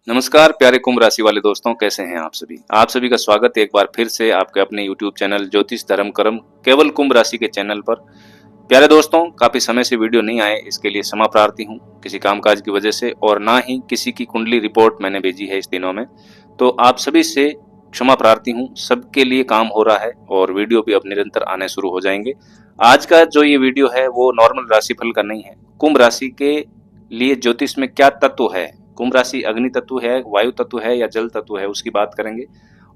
नमस्कार प्यारे कुंभ राशि वाले दोस्तों, कैसे हैं आप सभी का स्वागत है एक बार फिर से आपके अपने YouTube चैनल ज्योतिष धर्म कर्म केवल कुंभ राशि के चैनल पर। प्यारे दोस्तों, काफी समय से वीडियो नहीं आए, इसके लिए क्षमा प्रार्थी हूं, किसी कामकाज की वजह से, और ना ही किसी की कुंडली रिपोर्ट मैंने भेजी है इस दिनों में। तो आप सभी से क्षमा प्रार्थी हूं, सबके लिए काम हो रहा है और वीडियो भी अब निरंतर आने शुरू हो जाएंगे। आज का जो ये वीडियो है वो नॉर्मल राशिफल का नहीं है। कुंभ राशि के लिए ज्योतिष में क्या तत्व है, कुंभ राशि अग्नि तत्व है, वायु तत्व है या जल तत्व है, उसकी बात करेंगे।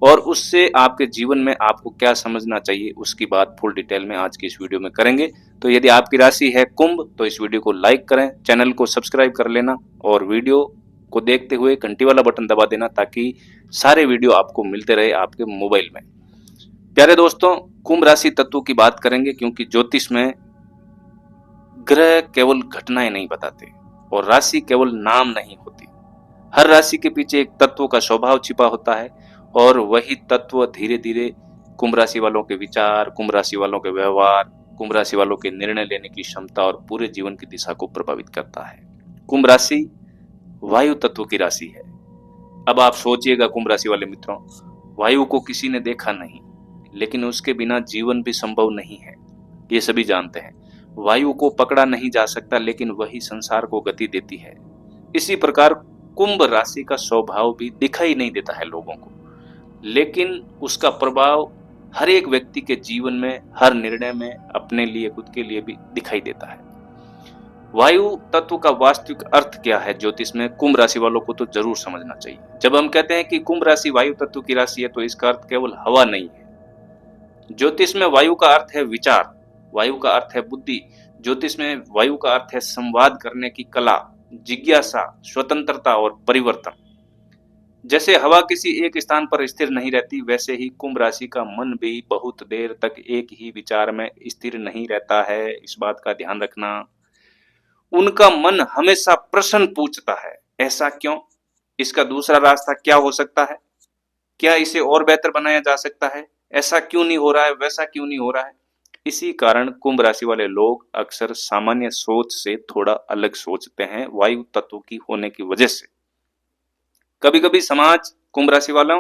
और उससे आपके जीवन में आपको क्या समझना चाहिए उसकी बात फुल डिटेल में आज की इस वीडियो में करेंगे। तो यदि आपकी राशि है कुंभ तो इस वीडियो को लाइक करें, चैनल को सब्सक्राइब कर लेना और वीडियो को देखते हुए घंटी वाला बटन दबा देना ताकि सारे वीडियो आपको मिलते रहे आपके मोबाइल में। प्यारे दोस्तों, कुंभ राशि तत्व की बात करेंगे क्योंकि ज्योतिष में ग्रह केवल घटनाएं नहीं बताते और राशि केवल नाम नहीं होती। हर राशि के पीछे एक तत्व का स्वभाव छिपा होता है और वही तत्व धीरे धीरे कुंभ राशि वालों के विचार, कुंभ राशि वालों के व्यवहार, कुंभ राशि वालों के निर्णय लेने की क्षमता और पूरे जीवन की दिशा को प्रभावित करता है। कुंभ राशि वायु तत्व की राशि है। अब आप सोचिएगा कुंभ राशि वाले मित्रों, वायु को किसी ने देखा नहीं, लेकिन उसके बिना जीवन भी संभव नहीं है, ये सभी जानते हैं। वायु को पकड़ा नहीं जा सकता, लेकिन वही संसार को गति देती है। इसी प्रकार कुंभ राशि का स्वभाव भी दिखाई नहीं देता है लोगों को, लेकिन उसका प्रभाव हर एक व्यक्ति के जीवन में, हर निर्णय में, अपने लिए, खुद के लिए भी दिखाई देता है। वायु तत्व का वास्तविक अर्थ क्या है ज्योतिष में, कुंभ राशि वालों को तो जरूर समझना चाहिए। जब हम कहते हैं कि कुंभ राशि वायु तत्व की राशि है तो इसका अर्थ केवल हवा नहीं है। ज्योतिष में वायु का अर्थ है विचार, वायु का अर्थ है बुद्धि, ज्योतिष में वायु का अर्थ है संवाद करने की कला, जिज्ञासा, स्वतंत्रता और परिवर्तन। जैसे हवा किसी एक स्थान पर स्थिर नहीं रहती, वैसे ही कुंभ राशि का मन भी बहुत देर तक एक ही विचार में स्थिर नहीं रहता है। इस बात का ध्यान रखना। उनका मन हमेशा प्रश्न पूछता है, ऐसा क्यों? इसका दूसरा रास्ता क्या हो सकता है? क्या इसे और बेहतर बनाया जा सकता है? ऐसा क्यों नहीं हो रहा है, वैसा क्यों नहीं हो रहा है? इसी कारण कुंभ राशि वाले लोग अक्सर सामान्य सोच से थोड़ा अलग सोचते हैं, वायु तत्व की होने की वजह से। कभी कभी समाज कुंभ राशि वालों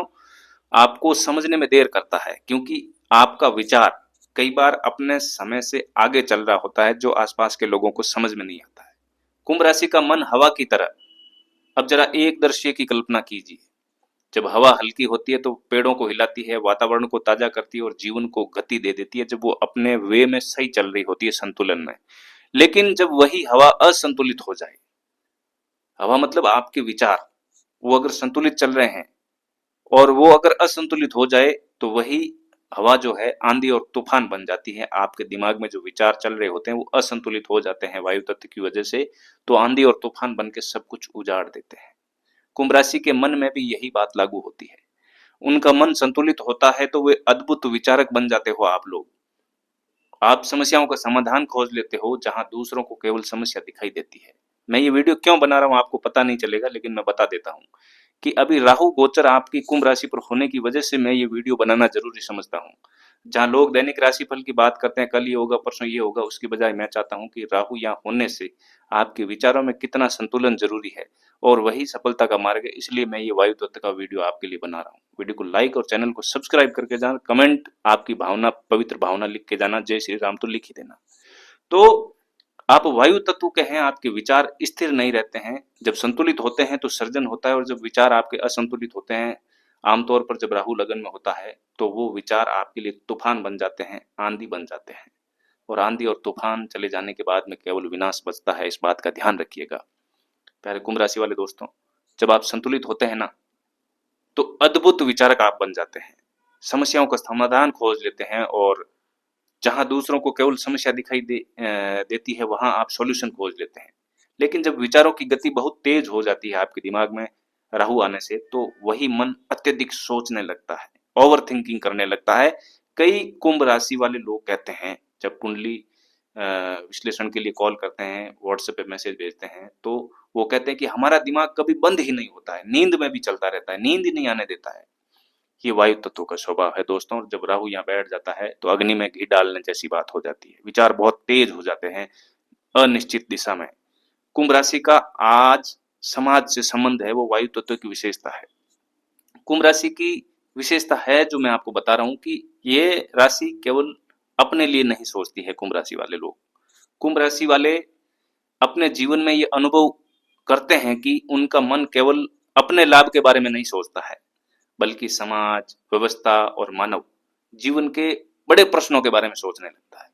आपको समझने में देर करता है क्योंकि आपका विचार कई बार अपने समय से आगे चल रहा होता है, जो आसपास के लोगों को समझ में नहीं आता है। कुंभ राशि का मन हवा की तरह। अब जरा एक दृश्य की कल्पना कीजिए, जब हवा हल्की होती है तो पेड़ों को हिलाती है, वातावरण को ताजा करती है और जीवन को गति दे देती है, जब वो अपने वे में सही चल रही होती है, संतुलन में। लेकिन जब वही हवा असंतुलित हो जाए, हवा मतलब आपके विचार, वो अगर संतुलित चल रहे हैं और वो अगर असंतुलित हो जाए तो वही हवा जो है आंधी और तूफान बन जाती है। आपके दिमाग में जो विचार चल रहे होते हैं वो असंतुलित हो जाते हैं वायु तत्व की वजह से, तो आंधी और तूफान बन के सब कुछ उजाड़ देते हैं। कुंभ राशि के मन में भी यही बात लागू होती है। उनका मन संतुलित होता है तो वे अद्भुत विचारक बन जाते हो आप लोग। आप समस्याओं का समाधान खोज लेते हो जहां दूसरों को केवल समस्या दिखाई देती है। मैं ये वीडियो क्यों बना रहा हूं आपको पता नहीं चलेगा, लेकिन मैं बता देता हूं कि अभी राहु गोचर आपकी कुंभ राशि पर होने की वजह से मैं ये वीडियो बनाना जरूरी समझता हूं। जहां लोग दैनिक राशिफल की बात करते हैं, कल ये होगा, परसों ये होगा, उसकी बजाय मैं चाहता हूं कि राहु यहाँ होने से आपके विचारों में कितना संतुलन जरूरी है और वही सफलता का मार्ग है। इसलिए मैं ये वायु तत्व का वीडियो आपके लिए बना रहा हूँ। वीडियो को लाइक और चैनल को सब्सक्राइब करके जाना, कमेंट आपकी भावना, पवित्र भावना लिख के जाना, जय श्री राम तो लिख ही देना। तो आप वायु तत्व के हैं, आपके विचार स्थिर नहीं रहते हैं। जब संतुलित होते हैं तो सर्जन होता है, और जब विचार आपके असंतुलित होते हैं, आमतौर पर जब राहु लगन में होता है, तो वो विचार आपके लिए तूफान बन जाते हैं, आंधी बन जाते हैं। और आंधी और तूफान चले जाने के बाद में केवल विनाश बचता है, इस बात का ध्यान रखिएगा। प्यारे कुंभ राशि वाले दोस्तों, जब आप संतुलित होते हैं ना, तो अद्भुत विचारक आप बन जाते हैं, समस्याओं का समाधान खोज लेते हैं, और जहां दूसरों को केवल समस्या दिखाई देती है वहां आप सॉल्यूशन खोज लेते हैं। लेकिन जब विचारों की गति बहुत तेज हो जाती है आपके दिमाग में राहु आने से, तो वही मन अत्यधिक सोचने लगता है, ओवर थिंकिंग करने लगता है। कई कुंभ राशि वाले लोग कहते हैं, जब कुंडली विश्लेषण के लिए कॉल करते हैं, व्हाट्सएप पे मैसेज भेजते हैं, तो वो कहते हैं कि हमारा दिमाग कभी बंद ही नहीं होता है, नींद में भी चलता रहता है, नींद ही नहीं आने देता है। ये वायु तत्व का स्वभाव है दोस्तों। जब राहु यहाँ बैठ जाता है तो अग्नि में घी डालने जैसी बात हो जाती है, विचार बहुत तेज हो जाते हैं अनिश्चित दिशा में। कुंभ राशि का आज समाज से संबंध है वो वायु तत्व की विशेषता है। कुंभ राशि की विशेषता है जो मैं आपको बता रहा हूं कि ये राशि केवल अपने लिए नहीं सोचती है। कुंभ राशि वाले लोग, कुंभ राशि वाले अपने जीवन में ये अनुभव करते हैं कि उनका मन केवल अपने लाभ के बारे में नहीं सोचता है, बल्कि समाज, व्यवस्था और मानव जीवन के बड़े प्रश्नों के बारे में सोचने लगता है।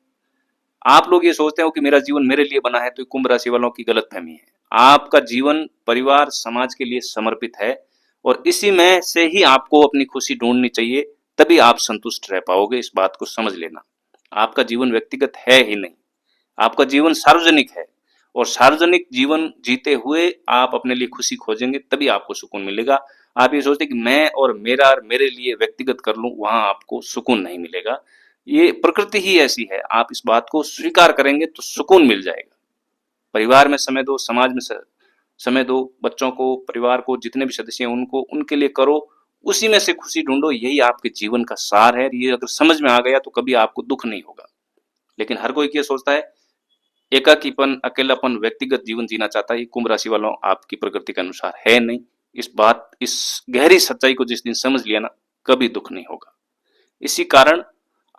आप लोग ये सोचते हो कि मेरा जीवन मेरे लिए बना है, तो कुंभ राशि वालों की गलतफहमी है। आपका जीवन परिवार, समाज के लिए समर्पित है और इसी में से ही आपको अपनी खुशी ढूंढनी चाहिए, तभी आप संतुष्ट रह पाओगे। इस बात को समझ लेना। आपका जीवन व्यक्तिगत है ही नहीं, आपका जीवन सार्वजनिक है और सार्वजनिक जीवन जीते हुए आप अपने लिए खुशी खोजेंगे, तभी आपको सुकून मिलेगा। आप ये सोचते कि मैं और मेरा और मेरे लिए व्यक्तिगत कर लूं, वहां आपको सुकून नहीं मिलेगा। ये प्रकृति ही ऐसी है। आप इस बात को स्वीकार करेंगे तो सुकून मिल जाएगा। परिवार में समय दो, समाज में समय दो, बच्चों को, परिवार को, जितने भी सदस्य हैं उनको, उनके लिए करो, उसी में से खुशी ढूंढो। यही आपके जीवन का सार है। ये अगर समझ में आ गया तो कभी आपको दुख नहीं होगा। लेकिन हर कोई क्या सोचता है, एकाकीपन, अकेलापन, व्यक्तिगत जीवन जीना चाहता है। ये कुंभ राशि वालों आपकी प्रकृति के अनुसार है नहीं। इस गहरी सच्चाई को जिस दिन समझ लिया ना, कभी दुख नहीं होगा। इसी कारण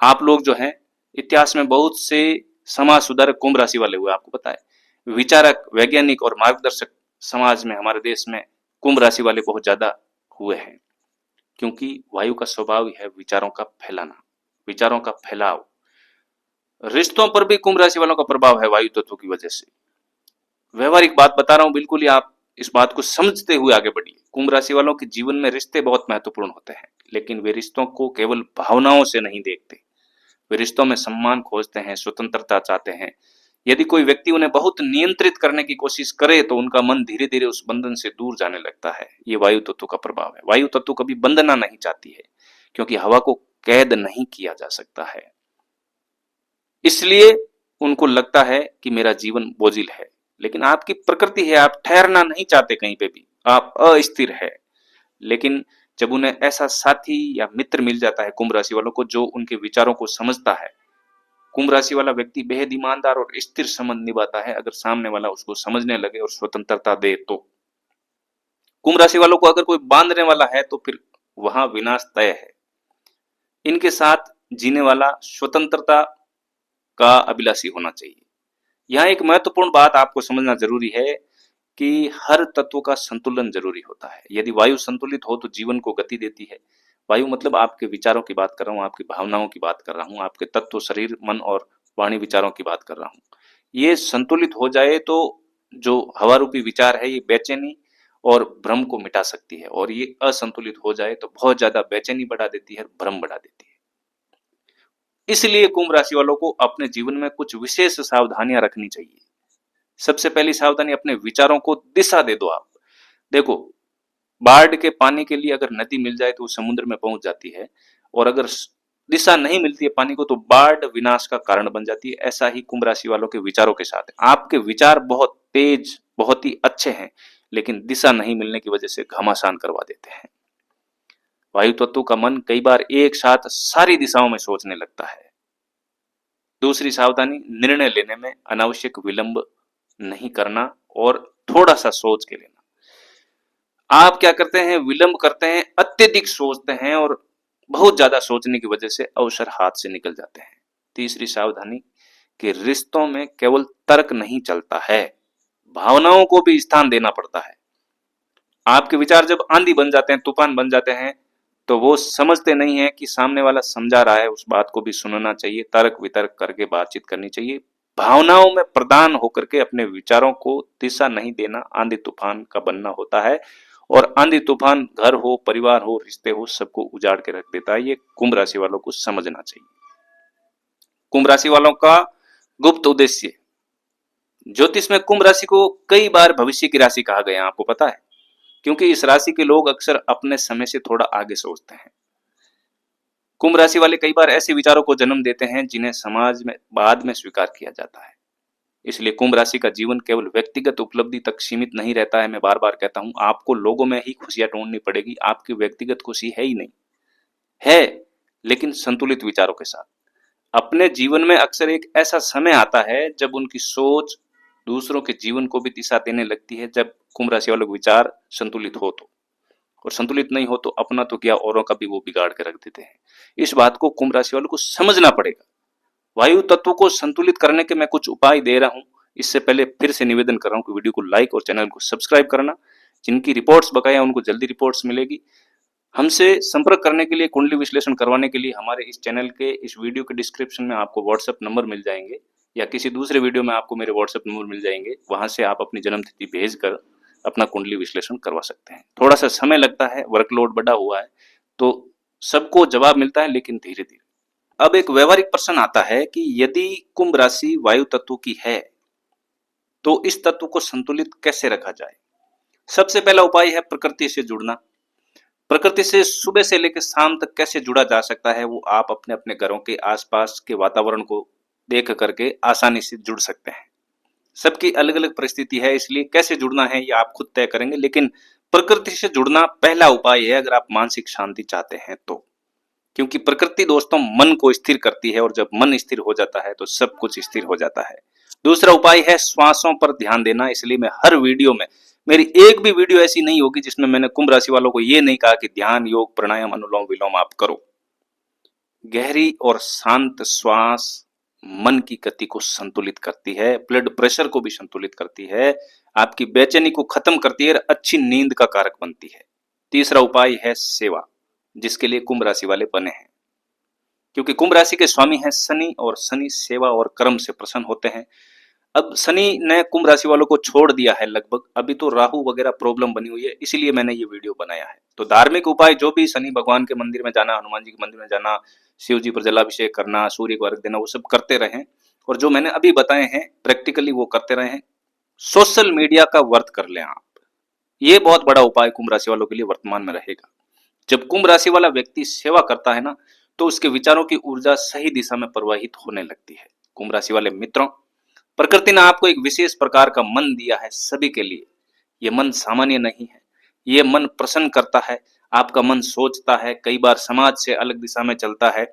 आप लोग जो हैं, इतिहास में बहुत से समाज सुधारक कुंभ राशि वाले हुए। आपको पता है, विचारक, वैज्ञानिक और मार्गदर्शक समाज में, हमारे देश में कुंभ राशि वाले बहुत ज्यादा हुए हैं, क्योंकि वायु का स्वभाव ही है विचारों का फैलाना, विचारों का फैलाव। रिश्तों पर भी कुंभ राशि वालों का प्रभाव है वायु तत्व की वजह से। व्यवहारिक बात बता रहा हूं, बिल्कुल ही आप इस बात को समझते हुए आगे बढ़िए। कुंभ राशि वालों के जीवन में रिश्ते बहुत महत्वपूर्ण होते हैं, लेकिन वे रिश्तों को केवल भावनाओं से नहीं देखते। वे रिश्तों में सम्मान खोजते हैं, स्वतंत्रता चाहते हैं। यदि कोई व्यक्ति उन्हें बहुत नियंत्रित करने की कोशिश करे तो उनका मन धीरे धीरे उस बंधन से दूर जाने लगता है। ये वायु तत्व का प्रभाव है। वायु तत्व कभी बंधना नहीं चाहती है, क्योंकि हवा को कैद नहीं किया जा सकता है। इसलिए उनको लगता है कि मेरा जीवन बोझिल है। लेकिन आपकी प्रकृति है, आप ठहरना नहीं चाहते कहीं पे भी, आप अस्थिर है। लेकिन जब उन्हें ऐसा साथी या मित्र मिल जाता है कुंभ राशि वालों को, जो उनके विचारों को समझता है, कुंभ राशि वाला व्यक्ति बेहद ईमानदार और स्थिर संबंध निभाता है, अगर सामने वाला उसको समझने लगे और स्वतंत्रता दे तो। कुंभ राशि वालों को अगर कोई बांधने वाला है तो फिर वहां विनाश तय है। इनके साथ जीने वाला स्वतंत्रता का अभिलाषी होना चाहिए। यहाँ एक महत्वपूर्ण बात आपको समझना जरूरी है कि हर तत्व का संतुलन जरूरी होता है। यदि वायु संतुलित हो तो जीवन को गति देती है। वायु मतलब आपके विचारों की बात कर रहा हूँ, आपकी भावनाओं की बात कर रहा हूँ, आपके तत्व, शरीर, मन और वाणी विचारों की बात कर रहा हूँ। ये संतुलित हो जाए तो जो हवा रूपी विचार है, ये बेचैनी और भ्रम को मिटा सकती है, और ये असंतुलित हो जाए तो बहुत ज्यादा बेचैनी बढ़ा देती है, भ्रम बढ़ा देती है। इसलिए कुंभ राशि वालों को अपने जीवन में कुछ विशेष सावधानियां रखनी चाहिए। सबसे पहली सावधानी, अपने विचारों को दिशा दे दो। आप देखो, बाढ़ के पानी के लिए अगर नदी मिल जाए तो वो समुद्र में पहुंच जाती है, और अगर दिशा नहीं मिलती है पानी को तो बाढ़ विनाश का कारण बन जाती है। ऐसा ही कुंभ राशि वालों के विचारों के साथ है। आपके विचार बहुत तेज, बहुत ही अच्छे हैं, लेकिन दिशा नहीं मिलने की वजह से घमासान करवा देते हैं। वायु तत्व का मन कई बार एक साथ सारी दिशाओं में सोचने लगता है। दूसरी सावधानी, निर्णय लेने में अनावश्यक विलंब नहीं करना और थोड़ा सा सोच के लेना। आप क्या करते हैं, विलंब करते हैं, अत्यधिक सोचते हैं और बहुत ज्यादा सोचने की वजह से अवसर हाथ से निकल जाते हैं। तीसरी सावधानी कि रिश्तों में केवल तर्क नहीं चलता है, भावनाओं को भी स्थान देना पड़ता है। आपके विचार जब आंधी बन जाते हैं, तूफान बन जाते हैं, तो वो समझते नहीं है कि सामने वाला समझा रहा है, उस बात को भी सुनना चाहिए, तर्क वितर्क करके बातचीत करनी चाहिए। भावनाओं में प्रदान होकर के अपने विचारों को दिशा नहीं देना आंधी तूफान का बनना होता है, और आंधी तूफान घर हो, परिवार हो, रिश्ते हो, सबको उजाड़ के रख देता है। ये कुंभ राशि वालों को समझना चाहिए। कुंभ राशि वालों का गुप्त उद्देश्य, ज्योतिष में कुंभ राशि को कई बार भविष्य की राशि कहा गया, आपको पता है, क्योंकि इस राशि के लोग अक्सर अपने समय से थोड़ा आगे सोचते हैं। कुंभ राशि वाले कई बार ऐसे विचारों को जन्म देते हैं जिन्हें समाज में बाद में स्वीकार किया जाता है। इसलिए कुंभ राशि का जीवन केवल व्यक्तिगत उपलब्धि तक सीमित नहीं रहता है। मैं बार बार कहता हूं, आपको लोगों में ही खुशियां ढूंढनी पड़ेगी। आपकी व्यक्तिगत खुशी है ही नहीं, है लेकिन संतुलित विचारों के साथ। अपने जीवन में अक्सर एक ऐसा समय आता है जब उनकी सोच दूसरों के जीवन को भी दिशा देने लगती है, जब कुंभ राशि वालों के विचार संतुलित हो तो, और संतुलित नहीं हो तो अपना तो क्या औरों का भी वो बिगाड़ के रख देते हैं। इस बात को कुंभ राशि वालों को समझना पड़ेगा। वायु तत्व को संतुलित करने के मैं कुछ उपाय दे रहा हूं। इससे पहले फिर से निवेदन कर रहा हूं कि वीडियो को लाइक और चैनल को सब्सक्राइब करना। जिनकी रिपोर्ट्स बकाया उनको जल्दी रिपोर्ट्स मिलेगी। हमसे संपर्क करने के लिए, कुंडली विश्लेषण करवाने के लिए हमारे इस चैनल के इस वीडियो के डिस्क्रिप्शन में आपको व्हाट्सएप नंबर मिल जाएंगे, या किसी दूसरे वीडियो में आपको मेरे व्हाट्सएप नंबर मिल जाएंगे। वहां से आप अपनी जन्म तिथि भेजकर अपना कुंडली विश्लेषण करवा सकते हैं। थोड़ा सा समय लगता है, वर्कलोड बढ़ा हुआ है, तो सबको जवाब मिलता है, लेकिन धीरे धीरे। अब एक व्यवहारिक प्रश्न आता है कि यदि कुंभ राशि वायु तत्व की है तो इस तत्व को संतुलित कैसे रखा जाए। सबसे पहला उपाय है प्रकृति से जुड़ना। प्रकृति से सुबह से लेकर शाम तक कैसे जुड़ा जा सकता है, वो आप अपने अपने घरों के आसपास के वातावरण को देख करके आसानी से जुड़ सकते हैं। सबकी अलग अलग परिस्थिति है, इसलिए कैसे जुड़ना है ये आप खुद तय करेंगे, लेकिन प्रकृति से जुड़ना पहला उपाय है अगर आप मानसिक शांति चाहते हैं तो। क्योंकि प्रकृति दोस्तों मन को स्थिर करती है, और जब मन स्थिर हो जाता है तो सब कुछ स्थिर हो जाता है। दूसरा उपाय है श्वासों पर ध्यान देना। इसलिए मैं हर वीडियो में, मेरी एक भी वीडियो ऐसी नहीं होगी जिसमें मैंने कुंभ राशि वालों को ये नहीं कहा कि ध्यान, योग, प्राणायाम, अनुलोम विलोम आप करो। गहरी और शांत श्वास मन की गति को संतुलित करती है, ब्लड प्रेशर को भी संतुलित करती है, आपकी बेचैनी को खत्म करती है, अच्छी नींद का कारक बनती है। तीसरा उपाय है सेवा, जिसके लिए कुंभ राशि वाले बने हैं। क्योंकि कुंभ राशि के स्वामी हैं शनि, और शनि सेवा और कर्म से प्रसन्न होते हैं। अब शनि ने कुंभ राशि वालों को छोड़ दिया है लगभग, अभी तो राहु वगैरह प्रॉब्लम बनी हुई है, इसीलिए मैंने ये वीडियो बनाया है। तो धार्मिक उपाय जो भी, शनि भगवान के मंदिर में जाना, हनुमान जी के मंदिर में जाना, शिव जी पर जलाभिषेक करना, सूर्य को अर्घ देना, वो सब करते रहें। और जो मैंने अभी बताए हैं प्रैक्टिकली वो करते रहें। सोशल मीडिया का वर्त कर लें आप, ये बहुत बड़ा उपाय कुंभ राशि वालों के लिए वर्तमान में रहेगा। जब कुंभ राशि वाला व्यक्ति सेवा करता है ना, तो उसके विचारों की ऊर्जा सही दिशा में प्रवाहित होने लगती है। कुंभ राशि वाले मित्रों, प्रकृति ने आपको एक विशेष प्रकार का मन दिया है सभी के लिए। यह मन सामान्य नहीं है, यह मन प्रसन्न करता है। आपका मन सोचता है, कई बार समाज से अलग दिशा में चलता है,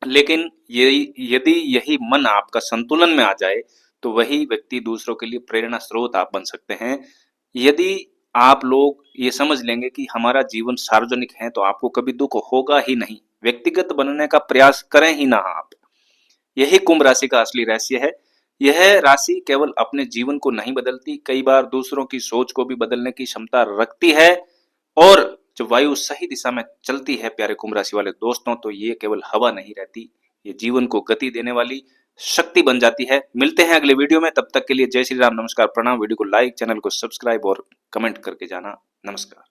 लेकिन यदि यही मन आपका संतुलन में आ जाए तो वही व्यक्ति दूसरों के लिए प्रेरणा स्रोत आप बन सकते हैं। यदि आप लोग ये समझ लेंगे कि हमारा जीवन सार्वजनिक है तो आपको कभी दुख होगा ही नहीं। व्यक्तिगत बनने का प्रयास करें ही ना आप। यही कुंभ राशि का असली रहस्य है। यह राशि केवल अपने जीवन को नहीं बदलती, कई बार दूसरों की सोच को भी बदलने की क्षमता रखती है। और जब वायु सही दिशा में चलती है प्यारे कुंभ राशि वाले दोस्तों, तो ये केवल हवा नहीं रहती, ये जीवन को गति देने वाली शक्ति बन जाती है। मिलते हैं अगले वीडियो में, तब तक के लिए जय श्री राम, नमस्कार, प्रणाम। वीडियो को लाइक, चैनल को सब्सक्राइब और कमेंट करके जाना। नमस्कार।